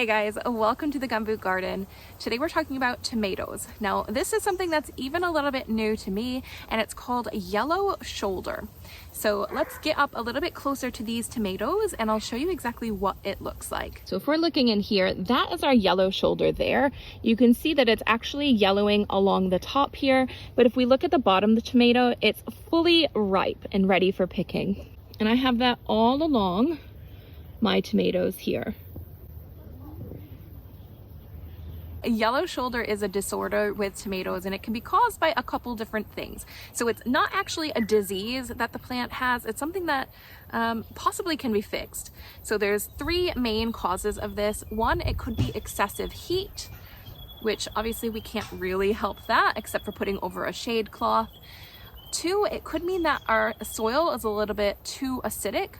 Hey guys, welcome to the Gumboot garden. Today we're talking about tomatoes. Now this is something that's even a little bit new to me, and it's called yellow shoulder. So let's get up a little bit closer to these tomatoes and I'll show you exactly what it looks like. So if we're looking in here, that is our yellow shoulder there. You can see that it's actually yellowing along the top here, but if we look at the bottom of the tomato, it's fully ripe and ready for picking. And I have that all along my tomatoes here. Yellow shoulder is a disorder with tomatoes, and it can be caused by a couple different things. So it's not actually a disease that the plant has, it's something that possibly can be fixed. So there's three main causes of this. One, it could be excessive heat, which obviously we can't really help that except for putting over a shade cloth. Two, it could mean that our soil is a little bit too acidic.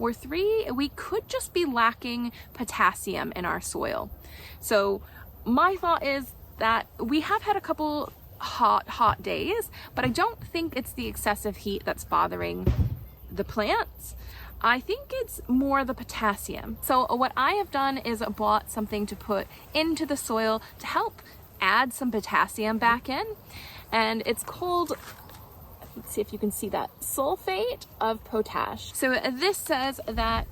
Or three, we could just be lacking potassium in our soil. So my thought is that we have had a couple hot days, but I don't think it's the excessive heat that's bothering the plants. I think it's more the potassium. So what I have done is bought something to put into the soil to help add some potassium back in, and it's called, let's see if you can see that, sulfate of potash. So this says that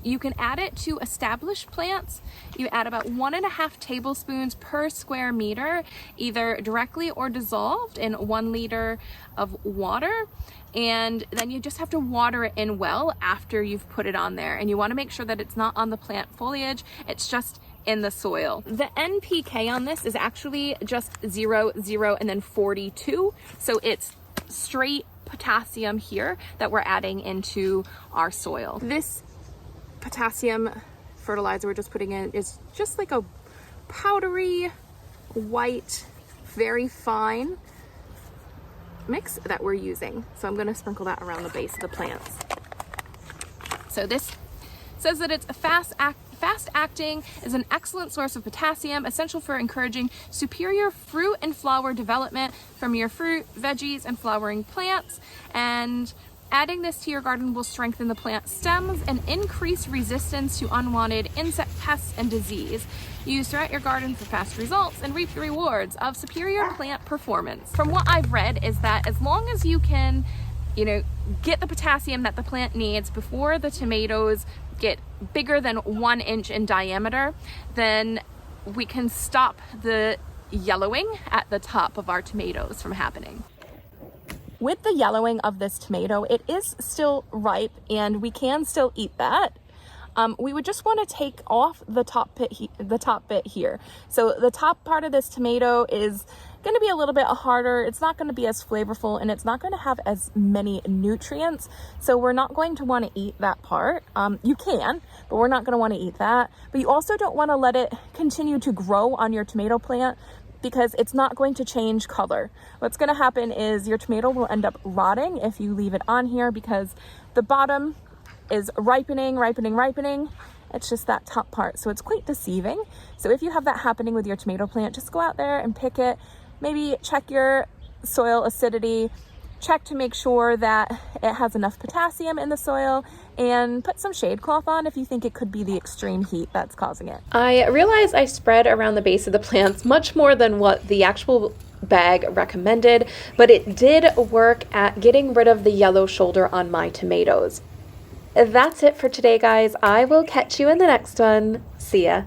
you can add it to established plants. You add about 1.5 tablespoons per square meter, either directly or dissolved in 1 liter of water. And then you just have to water it in well after you've put it on there. And you want to make sure that it's not on the plant foliage, it's just in the soil. The NPK on this is actually just 0, 0, and then 42. So it's straight potassium here that we're adding into our soil. This potassium fertilizer we're just putting in is just like a powdery white, very fine mix that we're using. So I'm going to sprinkle that around the base of the plants. So this says that it's a fast acting, is an excellent source of potassium, essential for encouraging superior fruit and flower development from your fruit, veggies, and flowering plants. And adding this to your garden will strengthen the plant stems and increase resistance to unwanted insect pests and disease. Use throughout your garden for fast results and reap the rewards of superior plant performance. From what I've read is that as long as you can, get the potassium that the plant needs before the tomatoes get bigger than 1 inch in diameter, then we can stop the yellowing at the top of our tomatoes from happening. With the yellowing of this tomato, it is still ripe and we can still eat that. We would just want to take off the top bit here. So the top part of this tomato is going to be a little bit harder. It's not going to be as flavorful, and it's not going to have as many nutrients. So we're not going to want to eat that part. You can, but we're not going to want to eat that. But you also don't want to let it continue to grow on your tomato plant, because it's not going to change color. What's going to happen is your tomato will end up rotting if you leave it on here, because the bottom is ripening. It's just that top part. So it's quite deceiving. So if you have that happening with your tomato plant, just go out there and pick it. Maybe check your soil acidity, check to make sure that it has enough potassium in the soil, and put some shade cloth on if you think it could be the extreme heat that's causing it. I realize I spread around the base of the plants much more than what the actual bag recommended, but it did work at getting rid of the yellow shoulder on my tomatoes. That's it for today, guys. I will catch you in the next one. See ya.